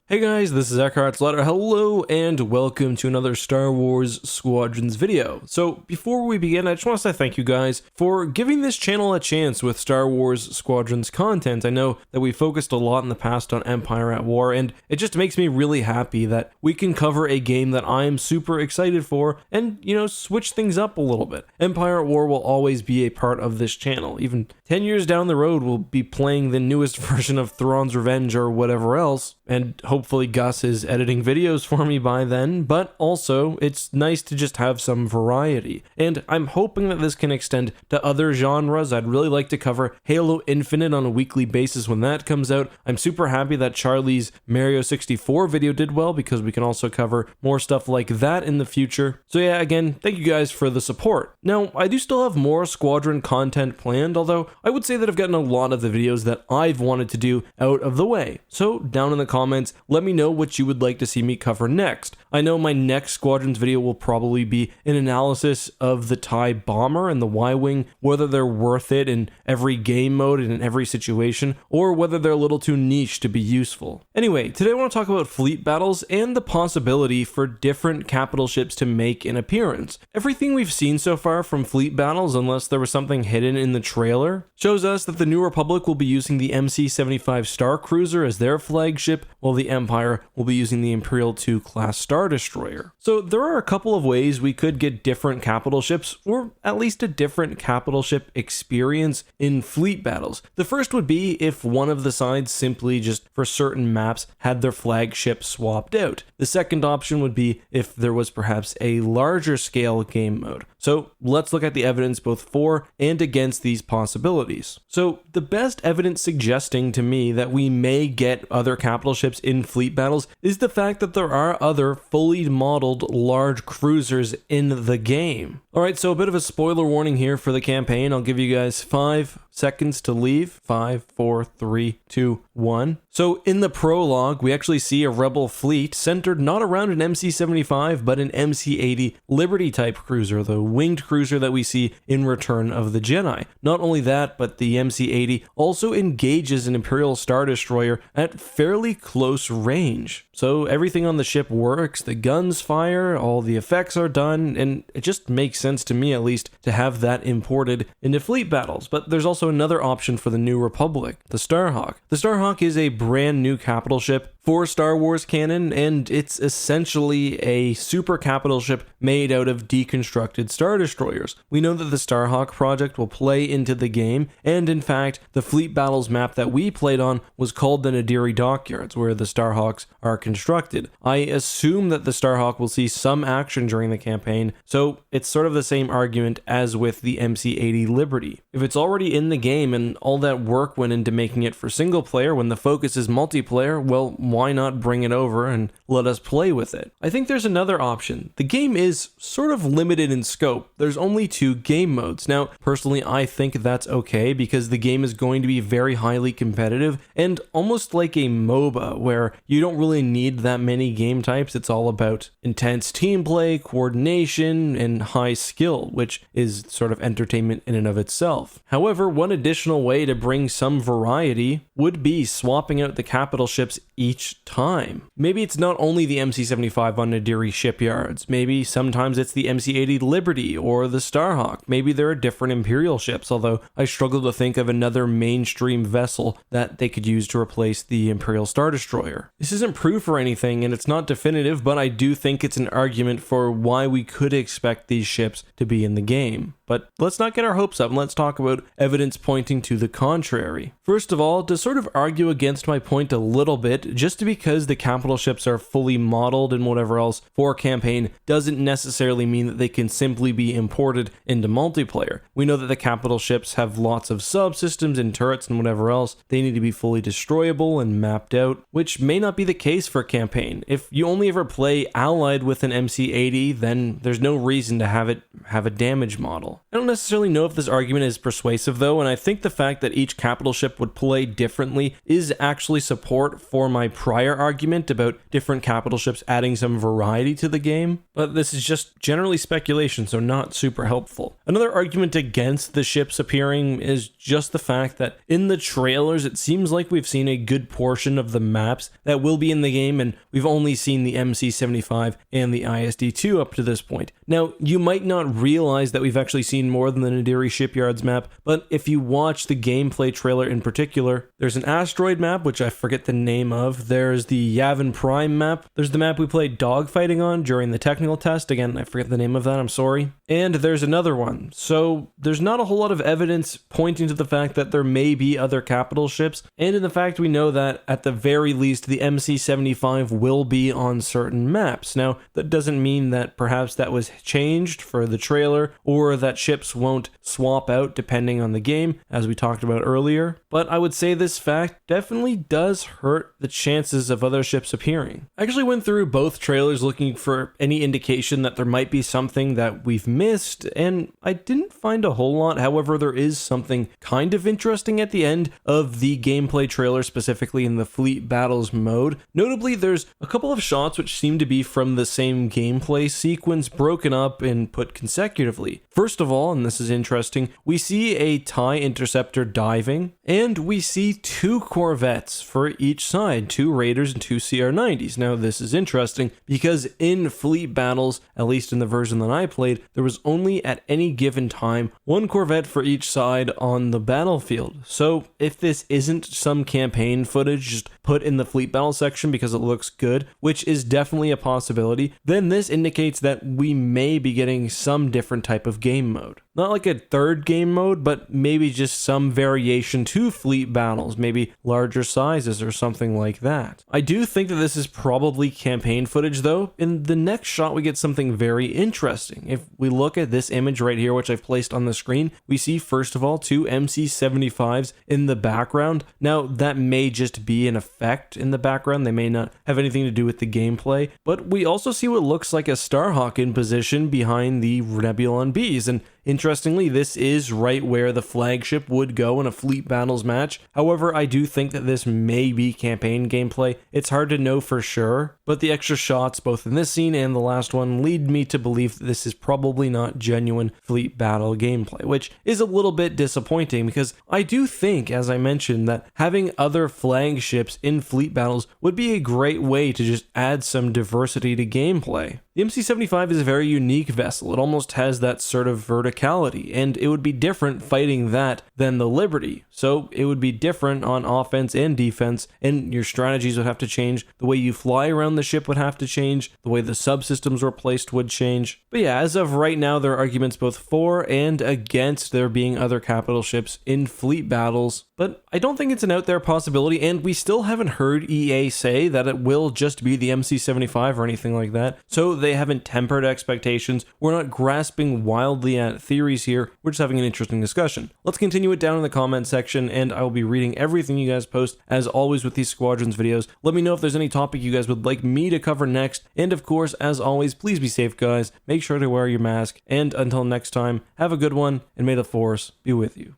Hey guys, this is EcksToo. Hello and welcome to another Star Wars Squadrons video. So before we begin, I just want to say thank you guys for giving this channel a chance with Star Wars Squadrons content. I know that we focused a lot in the past on Empire at War, and it just makes me really happy that we can cover a game that I am super excited for and, switch things up a little bit. Empire at War will always be a part of this channel. Even 10 years down the road, we'll be playing the newest version of Thrawn's Revenge or whatever else, and hopefully Gus is editing videos for me by then, but also it's nice to just have some variety. And I'm hoping that this can extend to other genres. I'd really like to cover Halo Infinite on a weekly basis when that comes out. I'm super happy that Charlie's Mario 64 video did well because we can also cover more stuff like that in the future. So yeah, again, thank you guys for the support. Now, I do still have more Squadron content planned, although I would say that I've gotten a lot of the videos that I've wanted to do out of the way. So down in the comments, let me know what you would like to see me cover next. I know my next Squadrons video will probably be an analysis of the TIE Bomber and the Y-Wing, whether they're worth it in every game mode and in every situation, or whether they're a little too niche to be useful. Anyway, today I want to talk about fleet battles and the possibility for different capital ships to make an appearance. Everything we've seen so far from fleet battles, unless there was something hidden in the trailer, shows us that the New Republic will be using the MC-75 Star Cruiser as their flagship, while the Empire will be using the Imperial II class Star Destroyer. So there are a couple of ways we could get different capital ships, or at least a different capital ship experience in fleet battles. The first would be if one of the sides simply just for certain maps had their flagship swapped out. The second option would be if there was perhaps a larger scale game mode. So let's look at the evidence both for and against these possibilities. So the best evidence suggesting to me that we may get other capital ships in fleet battles is the fact that there are other fully modeled large cruisers in the game. Alright, so a bit of a spoiler warning here for the campaign. I'll give you guys 5 seconds to leave. 5, 4, 3, 2, 1. So in the prologue, we actually see a rebel fleet centered not around an MC-75, but an MC-80 Liberty type cruiser, the winged cruiser that we see in Return of the Jedi. Not only that, but the MC-80 also engages an Imperial Star Destroyer at fairly close range. So everything on the ship works, the guns fire, all the effects are done, and it just makes sense to me at least to have that imported into fleet battles. But there's also another option for the New Republic, the Starhawk. The Starhawk is a brand new capital ship for Star Wars canon, and it's essentially a super capital ship made out of deconstructed Star Destroyers. We know that the Starhawk project will play into the game, and in fact, the fleet battles map that we played on was called the Nadiri Dockyards, where the Starhawks are constructed. I assume that the Starhawk will see some action during the campaign, so it's sort of the same argument as with the MC-80 Liberty. If it's already in the game and all that work went into making it for single player when the focus is multiplayer, well, why not bring it over and let us play with it? I think there's another option. The game is sort of limited in scope. There's only 2 game modes. Now, personally, I think that's okay because the game is going to be very highly competitive and almost like a MOBA where you don't really need that many game types. It's all about intense team play, coordination, and high skill, which is sort of entertainment in and of itself. However, one additional way to bring some variety would be swapping out the capital ships each time. Maybe it's not only the MC-75 on Nadiri shipyards. Maybe sometimes it's the MC-80 Liberty or the Starhawk. Maybe there are different Imperial ships, although I struggle to think of another mainstream vessel that they could use to replace the Imperial Star Destroyer. This isn't proof or anything, and it's not definitive, but I do think it's an argument for why we could expect these ships to be in the game. But let's not get our hopes up and let's talk about evidence pointing to the contrary. First of all, to sort of argue against my point a little bit, just because the capital ships are fully modeled and whatever else for campaign doesn't necessarily mean that they can simply be imported into multiplayer. We know that the capital ships have lots of subsystems and turrets and whatever else. They need to be fully destroyable and mapped out, which may not be the case for campaign. If you only ever play allied with an MC-80, then there's no reason to have it have a damage model. all. I don't necessarily know if this argument is persuasive though, and I think the fact that each capital ship would play differently is actually support for my prior argument about different capital ships adding some variety to the game, but this is just generally speculation, so not super helpful. Another argument against the ships appearing is just the fact that in the trailers it seems like we've seen a good portion of the maps that will be in the game, and we've only seen the MC-75 and the ISD-2 up to this point. Now, you might not realize that we've actually seen more than the Nadiri Shipyards map, but if you watch the gameplay trailer in particular, there's an asteroid map, which I forget the name of, there's the Yavin Prime map, there's the map we played dogfighting on during the technical test, again, I forget the name of that, I'm sorry, and there's another one. So there's not a whole lot of evidence pointing to the fact that there may be other capital ships, and in the fact we know that at the very least the MC-75 will be on certain maps. Now, that doesn't mean that perhaps that was changed for the trailer, or that ships won't swap out depending on the game, as we talked about earlier, but I would say this fact definitely does hurt the chances of other ships appearing. I actually went through both trailers looking for any indication that there might be something that we've missed, and I didn't find a whole lot. However, there is something kind of interesting at the end of the gameplay trailer, specifically in the fleet battles mode. Notably, there's a couple of shots which seem to be from the same gameplay sequence broken up and put consecutively. First of all, and this is interesting, we see a TIE interceptor diving, and we see 2 corvettes for each side, 2 Raiders and 2 CR-90s. Now, this is interesting because in fleet battles, at least in the version that I played, there was only at any given time 1 corvette for each side on the battlefield. So if this isn't some campaign footage just put in the fleet battle section because it looks good, which is definitely a possibility, then this indicates that we may be getting some different type of game mode. Not like a third game mode, but maybe just some variation to fleet battles, maybe larger sizes or something like that. I do think that this is probably campaign footage though. In the next shot we get something very interesting. If we look at this image right here, which I've placed on the screen, we see first of all 2 MC-75s in the background. Now that may just be an effect in the background, they may not have anything to do with the gameplay, but we also see what looks like a Starhawk in position behind the Nebulon Bs, and interestingly, this is right where the flagship would go in a fleet battles match. However, I do think that this may be campaign gameplay. It's hard to know for sure, but the extra shots both in this scene and the last one lead me to believe that this is probably not genuine fleet battle gameplay, which is a little bit disappointing because I do think, as I mentioned, that having other flagships in fleet battles would be a great way to just add some diversity to gameplay. The MC-75 is a very unique vessel. It almost has that sort of verticality, and it would be different fighting that than the Liberty. So it would be different on offense and defense, and your strategies would have to change. The way you fly around the ship would have to change. The way the subsystems were placed would change. But yeah, as of right now, there are arguments both for and against there being other capital ships in fleet battles. But I don't think it's an out there possibility, and we still haven't heard EA say that it will just be the MC-75 or anything like that. So they haven't tempered expectations. We're not grasping wildly at theories here. We're just having an interesting discussion. Let's continue it down in the comment section, and I will be reading everything you guys post, as always with these Squadrons videos. Let me know if there's any topic you guys would like me to cover next, and of course, as always, please be safe, guys. Make sure to wear your mask, and until next time, have a good one, and may the Force be with you.